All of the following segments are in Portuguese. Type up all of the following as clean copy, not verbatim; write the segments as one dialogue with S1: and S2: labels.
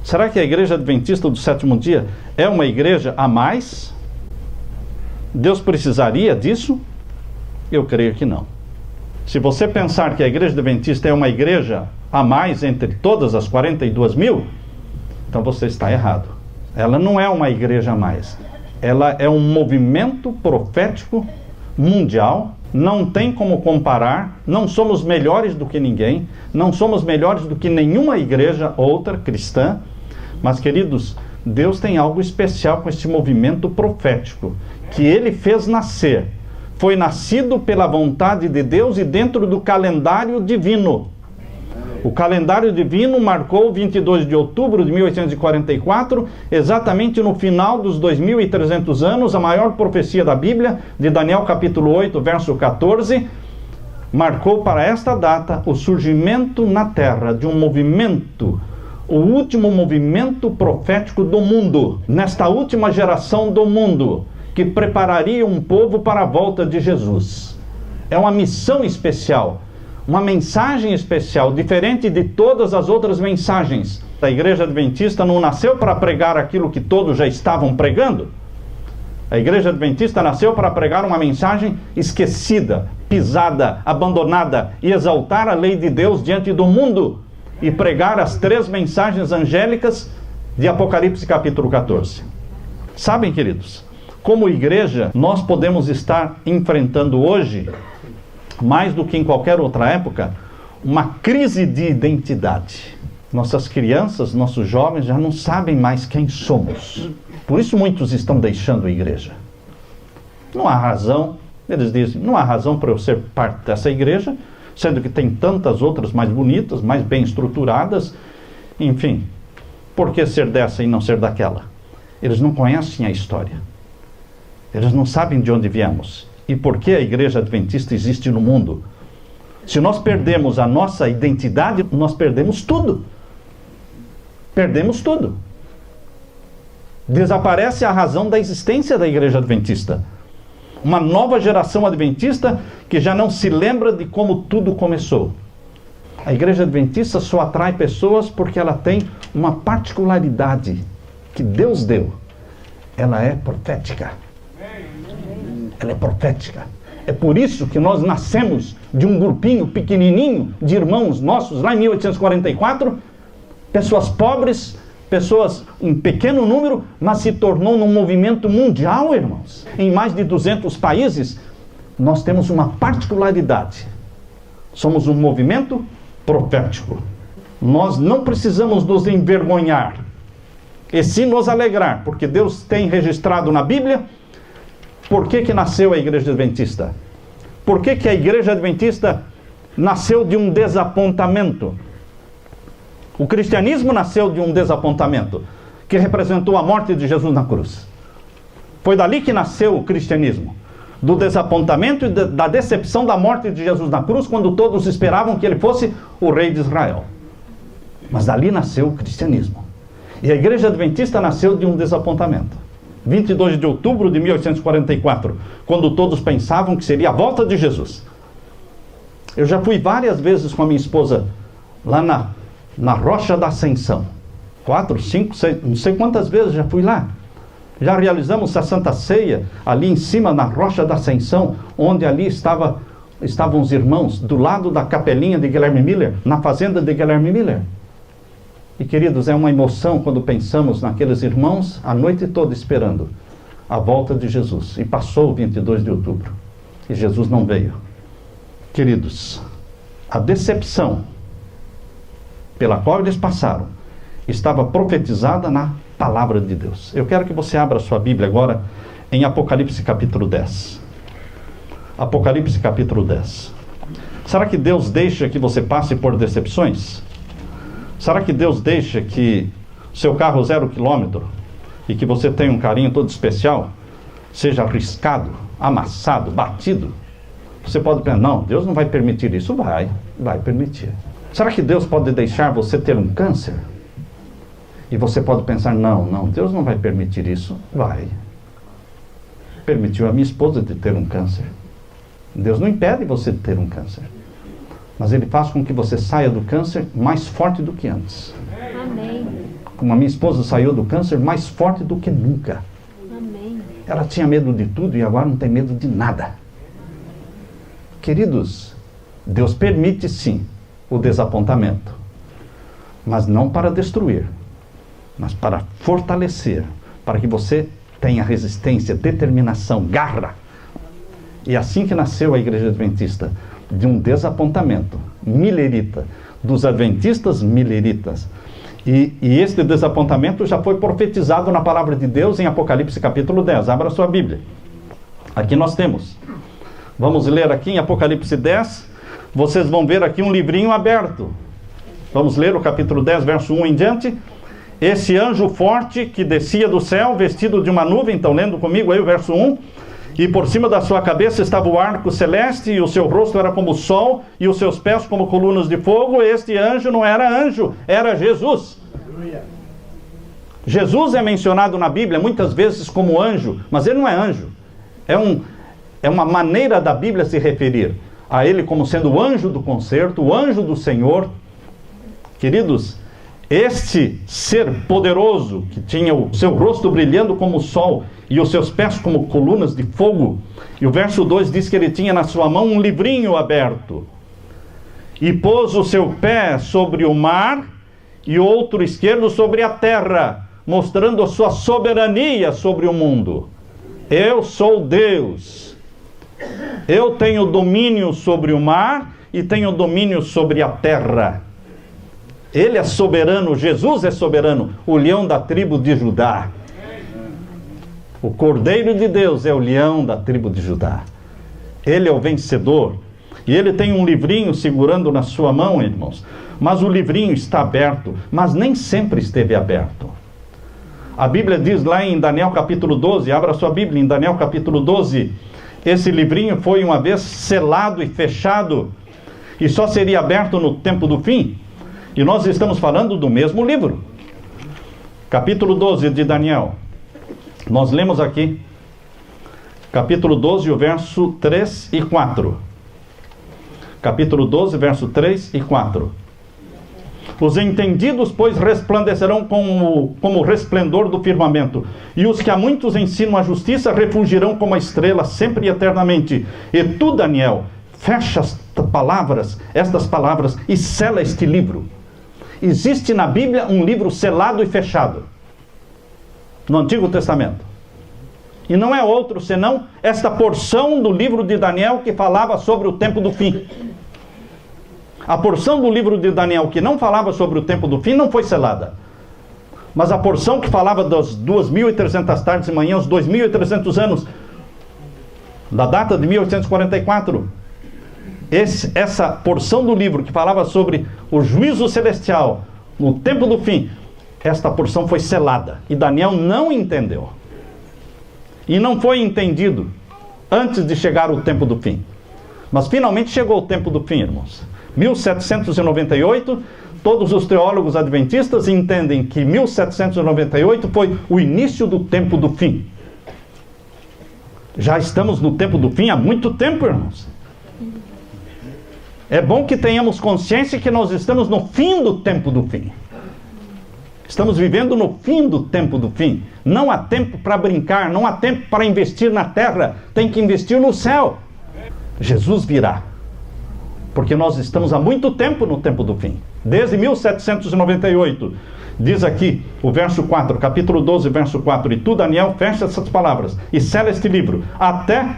S1: Será que a Igreja Adventista do Sétimo Dia é uma igreja a mais? Deus precisaria disso? Eu creio que não. Se você pensar que a Igreja Adventista é uma igreja a mais entre todas as 42 mil, então você está errado. Ela não é uma igreja a mais. Ela é um movimento profético mundial. Não tem como comparar. Não somos melhores do que ninguém. Não somos melhores do que nenhuma igreja outra cristã. Mas, queridos, Deus tem algo especial com este movimento profético, que Ele fez nascer. Foi nascido pela vontade de Deus e dentro do calendário divino. O calendário divino marcou 22 de outubro de 1844, exatamente no final dos 2.300 anos, a maior profecia da Bíblia, de Daniel capítulo 8, verso 14, marcou para esta data o surgimento na terra de um movimento, o último movimento profético do mundo, nesta última geração do mundo, que prepararia um povo para a volta de Jesus. É uma missão especial, uma mensagem especial, diferente de todas as outras mensagens. A Igreja Adventista não nasceu para pregar aquilo que todos já estavam pregando. A Igreja Adventista nasceu para pregar uma mensagem esquecida, pisada, abandonada, e exaltar a lei de Deus diante do mundo, e pregar as 3 mensagens angélicas de Apocalipse capítulo 14. Sabem, queridos, como igreja, nós podemos estar enfrentando hoje, mais do que em qualquer outra época, uma crise de identidade. Nossas crianças, nossos jovens já não sabem mais quem somos. Por isso muitos estão deixando a igreja. Não há razão, eles dizem, não há razão para eu ser parte dessa igreja, sendo que tem tantas outras mais bonitas, mais bem estruturadas. Enfim, por que ser dessa e não ser daquela? Eles não conhecem a história. Eles não sabem de onde viemos e por que a Igreja Adventista existe no mundo. Se nós perdemos a nossa identidade, nós perdemos tudo. Perdemos tudo. Desaparece a razão da existência da Igreja Adventista. Uma nova geração adventista que já não se lembra de como tudo começou. A Igreja Adventista só atrai pessoas porque ela tem uma particularidade que Deus deu. Ela é profética. Ela é profética. É por isso que nós nascemos de um grupinho pequenininho de irmãos nossos, lá em 1844, pessoas pobres, pessoas em pequeno número, mas se tornou num movimento mundial, irmãos. Em mais de 200 países, nós temos uma particularidade. Somos um movimento profético. Nós não precisamos nos envergonhar, e sim nos alegrar, porque Deus tem registrado na Bíblia. Por que nasceu a Igreja Adventista? Por que a Igreja Adventista nasceu de um desapontamento? O cristianismo nasceu de um desapontamento, que representou a morte de Jesus na cruz. Foi dali que nasceu o cristianismo. Do desapontamento e da decepção da morte de Jesus na cruz, quando todos esperavam que ele fosse o rei de Israel. Mas dali nasceu o cristianismo. E a Igreja Adventista nasceu de um desapontamento. 22 de outubro de 1844, quando todos pensavam que seria a volta de Jesus. Eu já fui várias vezes com a minha esposa lá na Rocha da Ascensão. 4, 5, 6, não sei quantas vezes já fui lá. Já realizamos a Santa Ceia ali em cima na Rocha da Ascensão, onde ali estavam os irmãos, do lado da capelinha de Guilherme Miller, na fazenda de Guilherme Miller. E, queridos, é uma emoção quando pensamos naqueles irmãos a noite toda esperando a volta de Jesus. E passou o 22 de outubro e Jesus não veio. Queridos, a decepção pela qual eles passaram estava profetizada na palavra de Deus. Eu quero que você abra a sua Bíblia agora em Apocalipse capítulo 10. Apocalipse capítulo 10. Será que Deus deixa que você passe por decepções? Será que Deus deixa que seu carro 0 quilômetro e que você tenha um carinho todo especial seja arriscado, amassado, batido? Você pode pensar, não, Deus não vai permitir isso. Vai permitir. Será que Deus pode deixar você ter um câncer? E você pode pensar, não, Deus não vai permitir isso. Vai. Permitiu a minha esposa de ter um câncer. Deus não impede você de ter um câncer. Mas Ele faz com que você saia do câncer mais forte do que antes.
S2: Amém.
S1: como a minha esposa saiu do câncer, mais forte do que nunca.
S2: Amém.
S1: Ela tinha medo de tudo e agora não tem medo de nada. Queridos, Deus permite sim o desapontamento, mas não para destruir, mas para fortalecer, para que você tenha resistência, determinação, garra. E assim que nasceu a Igreja Adventista, de um desapontamento milerita, dos adventistas mileritas. E este desapontamento já foi profetizado na palavra de Deus em Apocalipse capítulo 10. Abra sua Bíblia. Aqui nós temos. Vamos ler aqui em Apocalipse 10. Vocês vão ver aqui um livrinho aberto. Vamos ler o capítulo 10, verso 1 em diante. Esse anjo forte que descia do céu, vestido de uma nuvem, estão lendo comigo aí o verso 1? E por cima da sua cabeça estava o arco celeste, e o seu rosto era como o sol, e os seus pés como colunas de fogo. Este anjo não era anjo, era Jesus. Jesus é mencionado na Bíblia muitas vezes como anjo, mas ele não é anjo. É uma maneira da Bíblia se referir a ele como sendo o anjo do concerto, o anjo do Senhor. Queridos, este ser poderoso, que tinha o seu rosto brilhando como o sol e os seus pés como colunas de fogo, e o verso 2 diz que ele tinha na sua mão um livrinho aberto, e pôs o seu pé sobre o mar e outro esquerdo sobre a terra, mostrando a sua soberania sobre o mundo. Eu sou Deus, eu tenho domínio sobre o mar e tenho domínio sobre a terra. Ele é soberano, Jesus é soberano, o leão da tribo de Judá. O Cordeiro de Deus é o leão da tribo de Judá. Ele é o vencedor. E ele tem um livrinho segurando na sua mão, irmãos. Mas o livrinho está aberto, mas nem sempre esteve aberto. A Bíblia diz lá em Daniel capítulo 12, abra sua Bíblia em Daniel capítulo 12, esse livrinho foi uma vez selado e fechado, e só seria aberto no tempo do fim. E nós estamos falando do mesmo livro. Capítulo 12 de Daniel. Nós lemos aqui. Capítulo 12, o verso 3 e 4. Capítulo 12, verso 3 e 4. Os entendidos, pois, resplandecerão como o resplendor do firmamento. E os que a muitos ensinam a justiça refugirão como a estrela, sempre e eternamente. E tu, Daniel, fecha estas palavras e sela este livro. Existe na Bíblia um livro selado e fechado, no Antigo Testamento. E não é outro senão esta porção do livro de Daniel que falava sobre o tempo do fim. A porção do livro de Daniel que não falava sobre o tempo do fim não foi selada. Mas a porção que falava das 2.300 tardes e manhãs, os 2.300 anos, da data de 1844, essa porção do livro que falava sobre o juízo celestial no tempo do fim, esta porção foi selada. E Daniel não entendeu. E não foi entendido antes de chegar o tempo do fim. Mas finalmente chegou o tempo do fim, irmãos. 1798, todos os teólogos adventistas entendem que 1798 foi o início do tempo do fim. Já estamos no tempo do fim há muito tempo, irmãos. É bom que tenhamos consciência que nós estamos no fim do tempo do fim. Estamos vivendo no fim do tempo do fim. Não há tempo para brincar, não há tempo para investir na terra, tem que investir no céu. Jesus virá, porque nós estamos há muito tempo no tempo do fim. Desde 1798, diz aqui o verso 4, capítulo 12, verso 4, e tu, Daniel, fecha essas palavras e sela este livro, até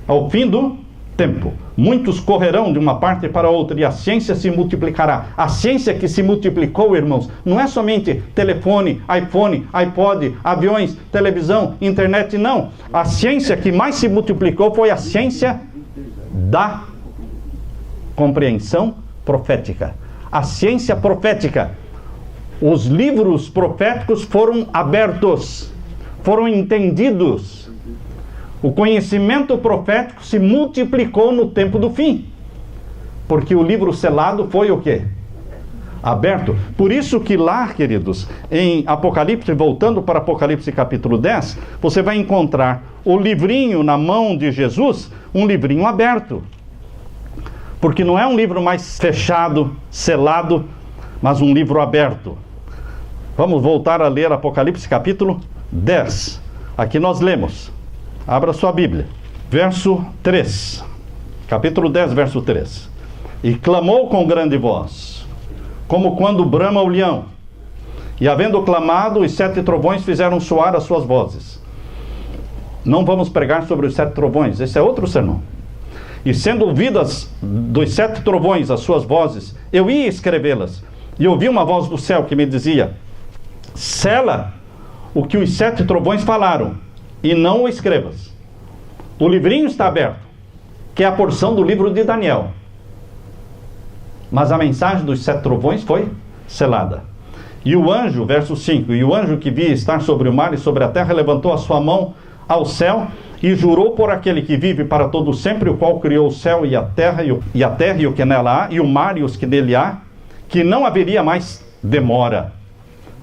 S1: ao fim do tempo. Muitos correrão de uma parte para outra e a ciência se multiplicará. A ciência que se multiplicou, irmãos, não é somente telefone, iPhone, iPod, aviões, televisão, internet, não. A ciência que mais se multiplicou foi a ciência da compreensão profética. A ciência profética. Os livros proféticos foram abertos, foram entendidos. O conhecimento profético se multiplicou no tempo do fim. Porque o livro selado foi o quê? Aberto. Por isso que lá, queridos, em Apocalipse, voltando para Apocalipse capítulo 10, você vai encontrar o livrinho na mão de Jesus, um livrinho aberto. Porque não é um livro mais fechado, selado, mas um livro aberto. Vamos voltar a ler Apocalipse capítulo 10. Aqui nós lemos. Abra sua Bíblia. Verso 3. Capítulo 10, verso 3. E clamou com grande voz, como quando brama o leão. E havendo clamado, os 7 trovões fizeram soar as suas vozes. Não vamos pregar sobre os 7 trovões, esse é outro sermão. E sendo ouvidas dos 7 trovões as suas vozes, eu ia escrevê-las. E ouvi uma voz do céu que me dizia: sela o que os 7 trovões falaram, e não o escrevas. O livrinho está aberto, que é a porção do livro de Daniel. Mas a mensagem dos 7 trovões foi selada. E o anjo, verso 5, e o anjo que via estar sobre o mar e sobre a terra levantou a sua mão ao céu e jurou por aquele que vive para todo sempre, o qual criou o céu e a terra e o que nela há, e o mar e os que nele há, que não haveria mais demora.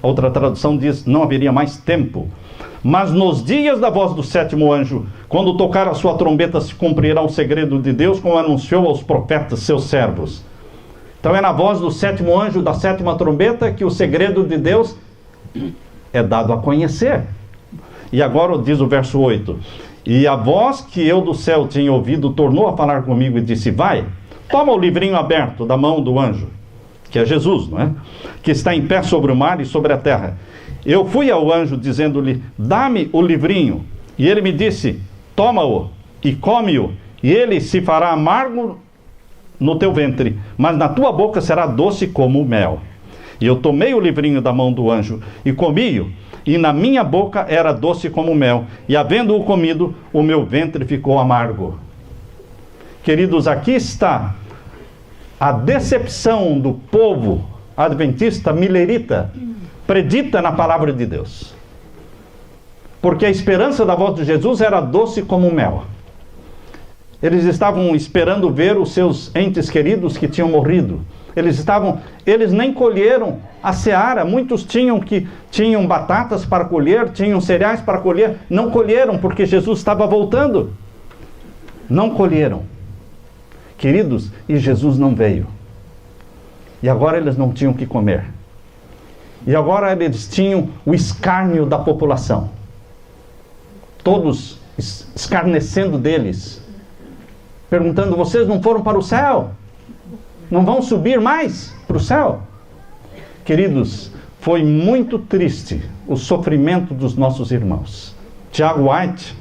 S1: Outra tradução diz: não haveria mais tempo. Mas nos dias da voz do 7º anjo, quando tocar a sua trombeta, se cumprirá o segredo de Deus, como anunciou aos profetas, seus servos. Então é na voz do 7º anjo, da 7ª trombeta, que o segredo de Deus é dado a conhecer. E agora diz o verso 8: e a voz que eu do céu tinha ouvido tornou a falar comigo e disse: vai, toma o livrinho aberto da mão do anjo, que é Jesus, não é? Que está em pé sobre o mar e sobre a terra. Eu fui ao anjo dizendo-lhe: dá-me o livrinho. E ele me disse: toma-o e come-o, e ele se fará amargo no teu ventre, mas na tua boca será doce como o mel. E eu tomei o livrinho da mão do anjo e comi-o, e na minha boca era doce como o mel, e havendo-o comido, o meu ventre ficou amargo. Queridos, aqui está a decepção do povo adventista milerita, predita na palavra de Deus. Porque a esperança da voz de Jesus era doce como mel. Eles estavam esperando ver os seus entes queridos que tinham morrido. Eles nem colheram a seara. Muitos tinham batatas para colher, tinham cereais para colher. Não colheram porque Jesus estava voltando. Não colheram. Queridos, e Jesus não veio. E agora eles não tinham o que comer. E agora eles tinham o escárnio da população. Todos escarnecendo deles. Perguntando: vocês não foram para o céu? Não vão subir mais para o céu? Queridos, foi muito triste o sofrimento dos nossos irmãos. Tiago White,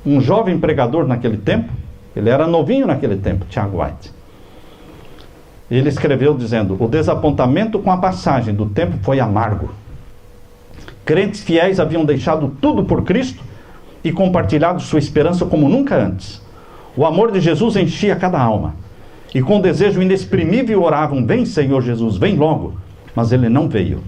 S1: um jovem pregador naquele tempo, ele era novinho naquele tempo, Tiago White. Ele escreveu dizendo: o desapontamento com a passagem do tempo foi amargo. Crentes fiéis haviam deixado tudo por Cristo e compartilhado sua esperança como nunca antes. O amor de Jesus enchia cada alma. E com desejo inexprimível oravam: vem, Senhor Jesus, vem logo. Mas ele não veio.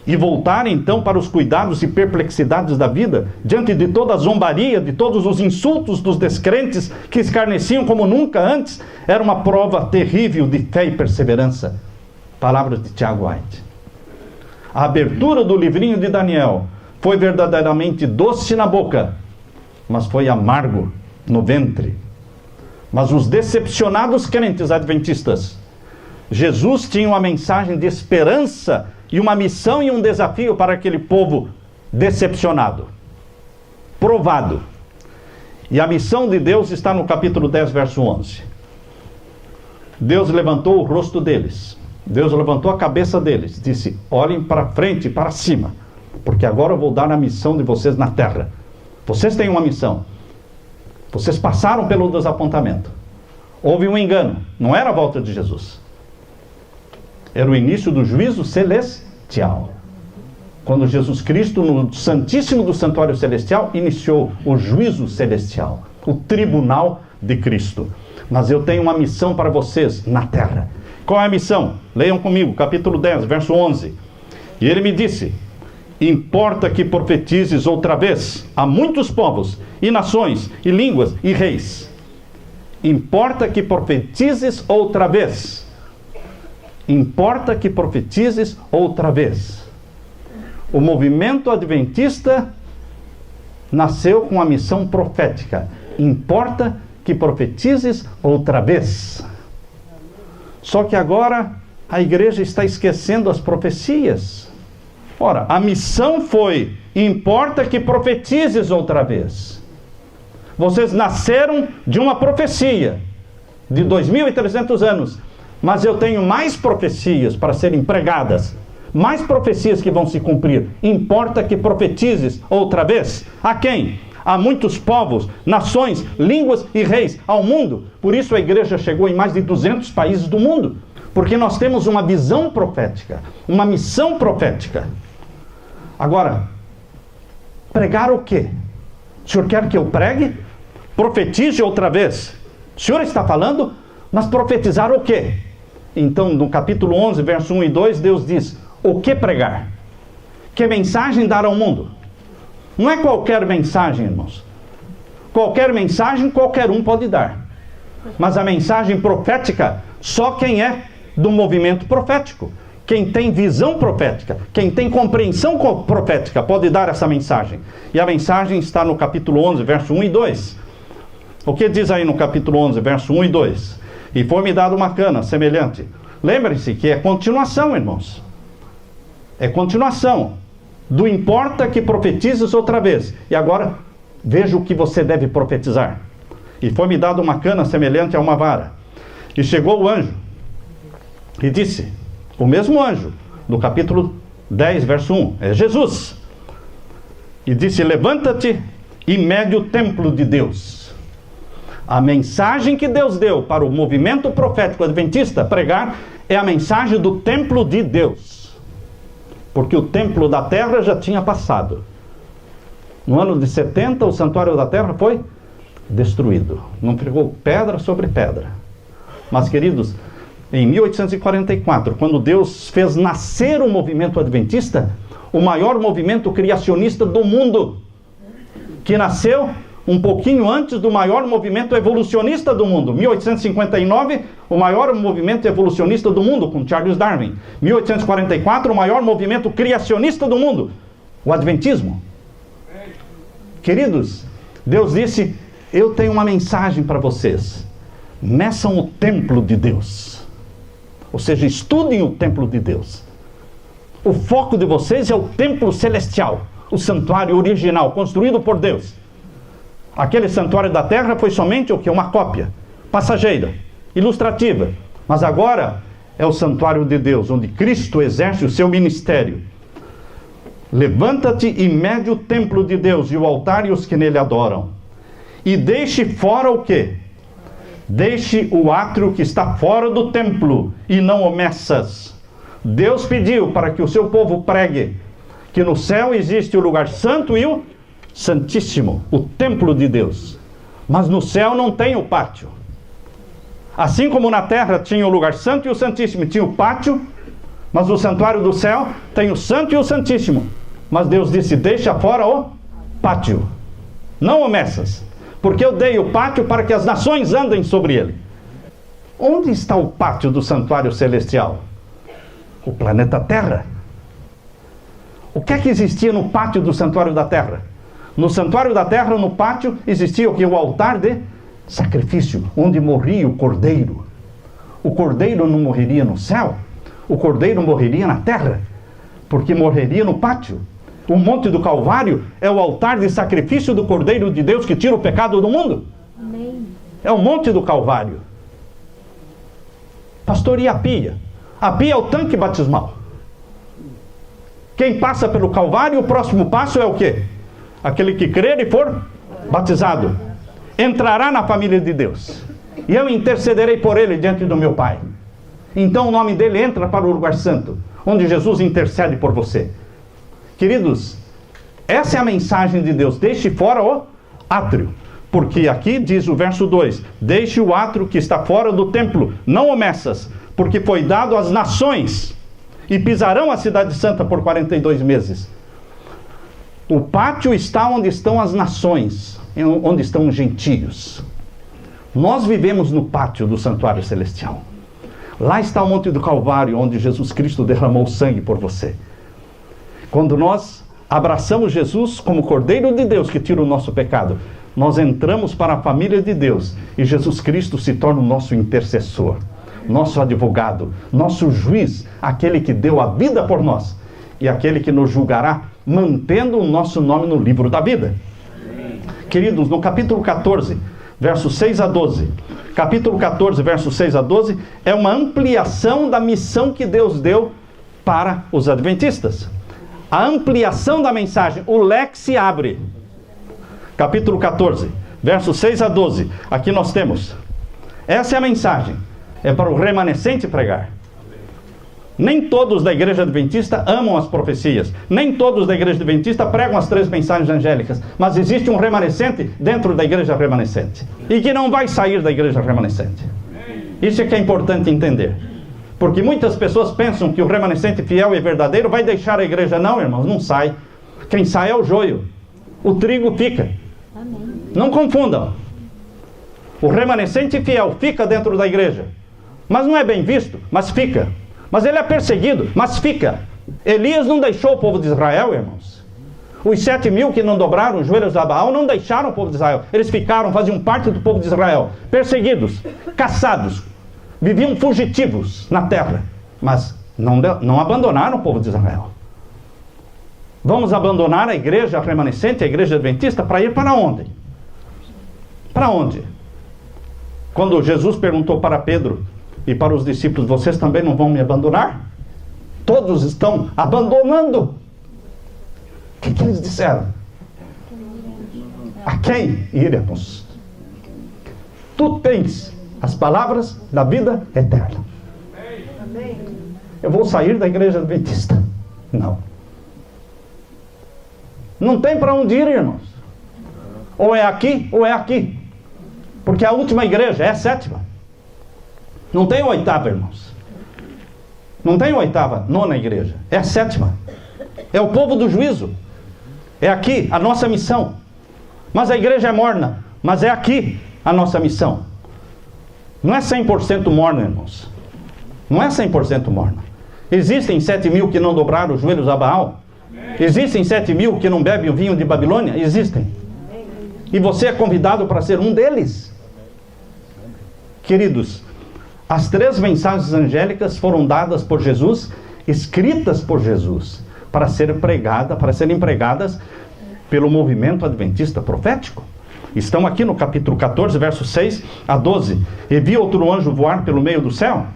S1: E voltar então para os cuidados e perplexidades da vida, diante de toda a zombaria, de todos os insultos dos descrentes que escarneciam como nunca antes, era uma prova terrível de fé e perseverança. Palavras de Tiago White. A abertura do livrinho de Daniel foi verdadeiramente doce na boca, mas foi amargo no ventre. Mas os decepcionados crentes adventistas, Jesus tinha uma mensagem de esperança e uma missão e um desafio para aquele povo decepcionado, provado. E a missão de Deus está no capítulo 10, verso 11. Deus levantou o rosto deles, Deus levantou a cabeça deles, disse: olhem para frente, para cima, porque agora eu vou dar a missão de vocês na terra. Vocês têm uma missão. Vocês passaram pelo desapontamento. Houve um engano. Não era a volta de Jesus. Era o início do juízo celestial. Quando Jesus Cristo, no Santíssimo do Santuário Celestial, iniciou o juízo celestial. O tribunal de Cristo. Mas eu tenho uma missão para vocês na terra. Qual é a missão? Leiam comigo, capítulo 10, verso 11. E ele me disse: importa que profetizes outra vez a muitos povos, e nações, e línguas, e reis. Importa que profetizes outra vez. Importa que profetizes outra vez. O movimento adventista nasceu com a missão profética. Importa que profetizes outra vez. Só que agora a igreja está esquecendo as profecias. Ora, a missão foi: importa que profetizes outra vez. Vocês nasceram de uma profecia de 2.300 anos, mas eu tenho mais profecias para serem pregadas, mais profecias que vão se cumprir. Importa que profetizes outra vez. A quem? A muitos povos, nações, línguas e reis, ao mundo. Por isso a igreja chegou em mais de 200 países do mundo, porque nós temos uma visão profética, uma missão profética. Agora, pregar o quê? O senhor quer que eu pregue? Profetize outra vez. O senhor está falando, mas profetizar o quê? Então, no capítulo 11, verso 1 e 2, Deus diz: o que pregar? Que mensagem dar ao mundo? Não é qualquer mensagem, irmãos. Qualquer mensagem, qualquer um pode dar. Mas a mensagem profética, só quem é do movimento profético, quem tem visão profética, quem tem compreensão profética, pode dar essa mensagem. E a mensagem está no capítulo 11, verso 1 e 2. O que diz aí no capítulo 11, verso 1 e 2? E foi-me dado uma cana semelhante. Lembrem-se que é continuação, irmãos. É continuação. Do importa que profetizes outra vez. E agora, veja o que você deve profetizar. E foi-me dado uma cana semelhante a uma vara. E chegou o anjo e disse, o mesmo anjo, do capítulo 10, verso 1, é Jesus. E disse: levanta-te e mede o templo de Deus. A mensagem que Deus deu para o movimento profético adventista pregar é a mensagem do templo de Deus. Porque o templo da terra já tinha passado. No ano de 70, o santuário da terra foi destruído. Não ficou pedra sobre pedra. Mas, queridos, em 1844, quando Deus fez nascer o movimento adventista, o maior movimento criacionista do mundo, que nasceu um pouquinho antes do maior movimento evolucionista do mundo. 1859, o maior movimento evolucionista do mundo, com Charles Darwin. 1844, o maior movimento criacionista do mundo, o Adventismo. Queridos, Deus disse: eu tenho uma mensagem para vocês. Meçam o templo de Deus. Ou seja, estudem o templo de Deus. O foco de vocês é o templo celestial, o santuário original, construído por Deus. Aquele santuário da terra foi somente o que? Uma cópia, passageira, ilustrativa. Mas agora é o santuário de Deus, onde Cristo exerce o seu ministério. Levanta-te e mede o templo de Deus e o altar e os que nele adoram. E deixe fora o quê? Deixe o átrio que está fora do templo e não o meças. Deus pediu para que o seu povo pregue que no céu existe o lugar santo e o Santíssimo, o templo de Deus. Mas no céu não tem o pátio. Assim como na terra tinha o lugar santo e o Santíssimo, tinha o pátio, mas no santuário do céu tem o santo e o Santíssimo. Mas Deus disse: deixa fora o pátio, não o meças, porque eu dei o pátio para que as nações andem sobre ele. Onde está o pátio do santuário celestial? O planeta Terra. O que é que existia no pátio do santuário da terra? No santuário da terra, no pátio, existia o que? O altar de sacrifício, onde morria o cordeiro. O cordeiro não morreria no céu, o cordeiro morreria na terra, porque morreria no pátio. O Monte do Calvário é o altar de sacrifício do Cordeiro de Deus que tira o pecado do mundo. Amém. É o Monte do Calvário. Pastor, e a pia? A pia é o tanque batismal. Quem passa pelo Calvário, o próximo passo é o quê? Aquele que crer e for batizado entrará na família de Deus. E eu intercederei por ele diante do meu Pai. Então o nome dele entra para o lugar santo, onde Jesus intercede por você. Queridos, essa é a mensagem de Deus. Deixe fora o átrio. Porque aqui diz o verso 2: deixe o átrio que está fora do templo, não o meças, porque foi dado às nações, e pisarão a cidade santa por 42 meses. O pátio está onde estão as nações, onde estão os gentios. Nós vivemos no pátio do santuário celestial. Lá está o Monte do Calvário, onde Jesus Cristo derramou sangue por você. Quando nós abraçamos Jesus como Cordeiro de Deus que tira o nosso pecado, nós entramos para a família de Deus e Jesus Cristo se torna o nosso intercessor, nosso advogado, nosso juiz, aquele que deu a vida por nós. e aquele que nos julgará, mantendo o nosso nome no livro da vida. Queridos, no capítulo 14, versos 6 a 12, capítulo 14, versos 6 a 12, é uma ampliação da missão que Deus deu para os adventistas. A ampliação da mensagem, o leque se abre. Capítulo 14, versos 6 a 12, aqui nós temos. Essa é a mensagem, é para o remanescente pregar. Nem todos da igreja adventista amam as profecias, nem todos da igreja adventista pregam as 3 mensagens angélicas, mas existe um remanescente dentro da igreja remanescente, e que não vai sair da igreja remanescente. Isso é que é importante entender, porque muitas pessoas pensam que o remanescente fiel e verdadeiro vai deixar a igreja. Não, irmãos, não sai. Quem sai é o joio, o trigo fica. Não confundam. O remanescente fiel fica dentro da igreja, mas não é bem visto, mas fica. Mas ele é perseguido, mas fica. Elias não deixou o povo de Israel, irmãos. Os 7.000 que não dobraram os joelhos a Baal não deixaram o povo de Israel. Eles ficaram, faziam parte do povo de Israel, perseguidos, caçados, viviam fugitivos na terra, mas não abandonaram o povo de Israel. Vamos abandonar a igreja remanescente, a igreja adventista, para ir para onde? Para onde? Quando Jesus perguntou para Pedro e para os discípulos: vocês também não vão me abandonar? Todos estão abandonando. O que eles disseram? A quem iremos? Tu tens as palavras da vida eterna. Eu vou sair da igreja adventista? Não. Não tem para onde ir, irmãos. Ou é aqui, ou é aqui. Porque a última igreja é a 7ª. Não tem a 8ª, irmãos. Não tem a 8ª, 9ª igreja. É a 7ª. É o povo do juízo. É aqui a nossa missão. Mas a igreja é morna. Mas é aqui a nossa missão. Não é 100% morna, irmãos. Não é 100% morna. Existem 7.000 que não dobraram os joelhos a Baal? Existem 7.000 que não bebem o vinho de Babilônia? Existem. E você é convidado para ser um deles. Queridos, as 3 mensagens angélicas foram dadas por Jesus, escritas por Jesus, para serem pregadas pelo movimento adventista profético. Estão aqui no capítulo 14, versos 6 a 12. E vi outro anjo voar pelo meio do céu,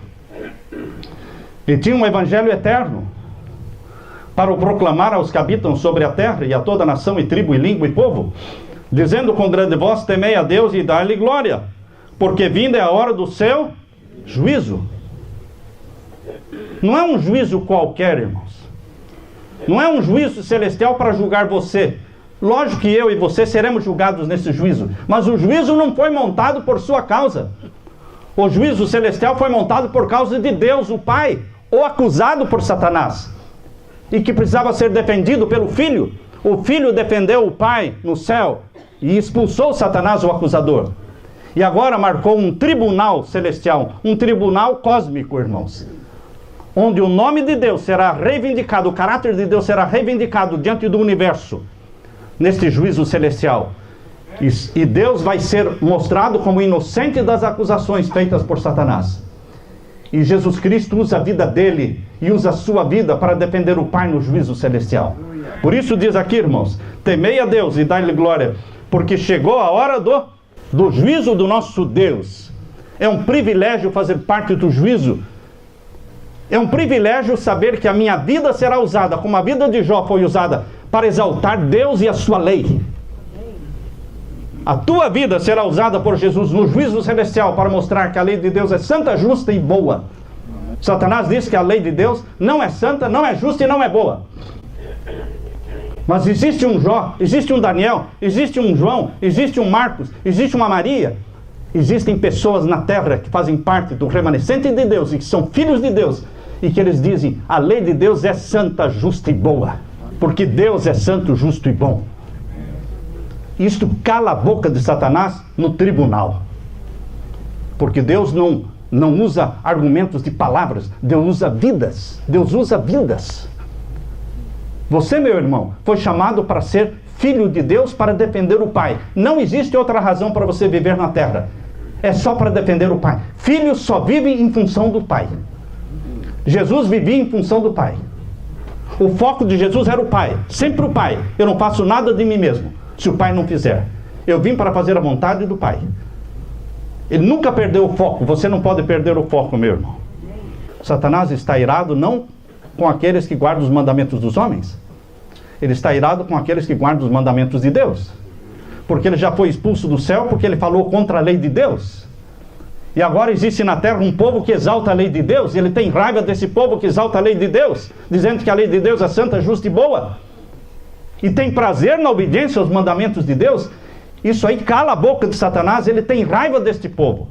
S1: e tinha um evangelho eterno, para o proclamar aos que habitam sobre a terra, e a toda nação, e tribo, e língua, e povo, dizendo com grande voz: temei a Deus e dai-lhe glória, porque vinda é a hora do seu juízo. Não é um juízo qualquer, irmãos. Não é um juízo celestial para julgar você. Lógico que eu e você seremos julgados nesse juízo, mas o juízo não foi montado por sua causa. O juízo celestial foi montado por causa de Deus, o Pai, ou acusado por Satanás, e que precisava ser defendido pelo Filho. O Filho defendeu o Pai no céu e expulsou Satanás, o acusador. E agora marcou um tribunal celestial, um tribunal cósmico, irmãos, onde o nome de Deus será reivindicado, o caráter de Deus será reivindicado diante do universo, neste juízo celestial. E Deus vai ser mostrado como inocente das acusações feitas por Satanás. E Jesus Cristo usa a vida dele e usa a sua vida para defender o Pai no juízo celestial. Por isso diz aqui, irmãos: temei a Deus e dai-lhe glória, porque chegou a hora do juízo do nosso Deus. É um privilégio fazer parte do juízo. É um privilégio saber que a minha vida será usada, como a vida de Jó foi usada, para exaltar Deus e a sua lei. A tua vida será usada por Jesus no juízo celestial para mostrar que a lei de Deus é santa, justa e boa. Satanás diz que a lei de Deus não é santa, não é justa e não é boa. Mas existe um Jó, existe um Daniel, existe um João, existe um Marcos, existe uma Maria. Existem pessoas na terra que fazem parte do remanescente de Deus e que são filhos de Deus, e que eles dizem: a lei de Deus é santa, justa e boa, porque Deus é santo, justo e bom. Isto cala a boca de Satanás no tribunal, porque Deus não usa argumentos de palavras, Deus usa vidas. Deus usa vidas. Você, meu irmão, foi chamado para ser filho de Deus, para defender o Pai. Não existe outra razão para você viver na terra. É só para defender o Pai. Filhos só vivem em função do Pai. Jesus vivia em função do Pai. O foco de Jesus era o Pai, sempre o Pai. Eu não faço nada de mim mesmo, se o Pai não fizer. Eu vim para fazer a vontade do Pai. Ele nunca perdeu o foco. Você não pode perder o foco, meu irmão. Satanás está irado não com aqueles que guardam os mandamentos dos homens. Ele está irado com aqueles que guardam os mandamentos de Deus. Porque ele já foi expulso do céu, porque ele falou contra a lei de Deus. E agora existe na terra um povo que exalta a lei de Deus, e ele tem raiva desse povo que exalta a lei de Deus, dizendo que a lei de Deus é santa, justa e boa. E tem prazer na obediência aos mandamentos de Deus. Isso aí cala a boca de Satanás, ele tem raiva deste povo.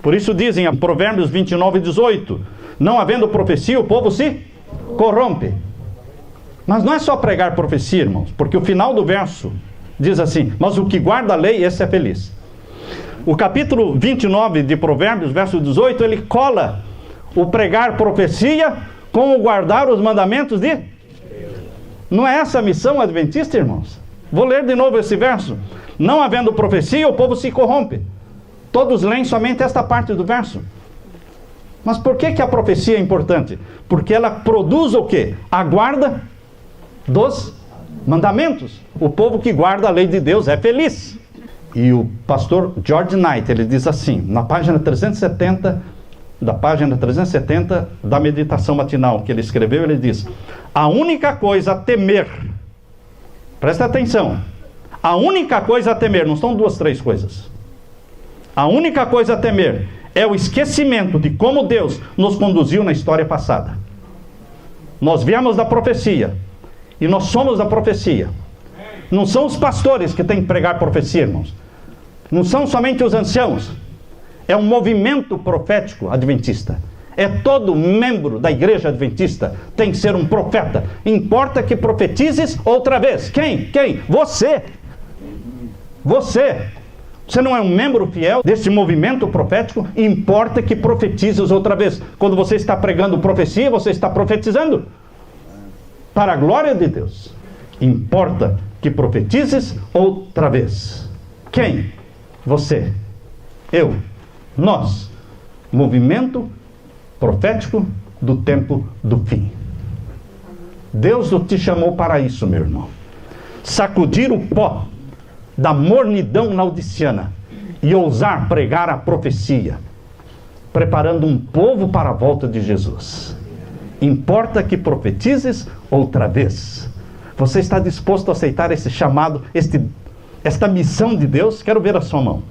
S1: Por isso dizem em Provérbios 29:18, não havendo profecia, o povo se corrompe. Mas não é só pregar profecia, irmãos, porque o final do verso diz assim, mas o que guarda a lei, esse é feliz. O capítulo 29 de Provérbios, verso 18, ele cola o pregar profecia com o guardar os mandamentos de... Não é essa a missão adventista, irmãos? Vou ler de novo esse verso. Não havendo profecia, o povo se corrompe. Todos leem somente esta parte do verso. Mas por que a profecia é importante? Porque ela produz o quê? A guarda dos mandamentos. O povo que guarda a lei de Deus é feliz. E o pastor George Knight, ele diz assim, na página 370, da meditação matinal que ele escreveu, ele diz, a única coisa a temer, presta atenção, a única coisa a temer, não são duas, três coisas, a única coisa a temer é o esquecimento de como Deus nos conduziu na história passada. Nós viemos da profecia, e nós somos da profecia. Não são os pastores que têm que pregar profecia, irmãos. Não são somente os anciãos. É um movimento profético adventista. É todo membro da igreja adventista tem que ser um profeta. Importa que profetizes outra vez. Quem? Você. Você não é um membro fiel deste movimento profético? Importa que profetizes outra vez. Quando você está pregando profecia, você está profetizando para a glória de Deus. Importa que profetizes outra vez. Quem? Você, eu, nós, movimento profético do tempo do fim. Deus te chamou para isso, meu irmão. Sacudir o pó da mornidão laodiceana e ousar pregar a profecia, preparando um povo para a volta de Jesus. Importa que profetizes outra vez. Você está disposto a aceitar esse chamado, esta missão de Deus? Quero ver a sua mão.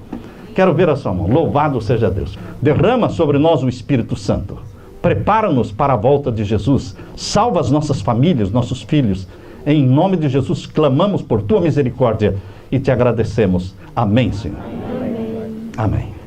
S1: Quero ver a sua mão. Louvado seja Deus. Derrama sobre nós o Espírito Santo. Prepara-nos para a volta de Jesus. Salva as nossas famílias, nossos filhos. Em nome de Jesus, clamamos por tua misericórdia e te agradecemos. Amém, Senhor. Amém.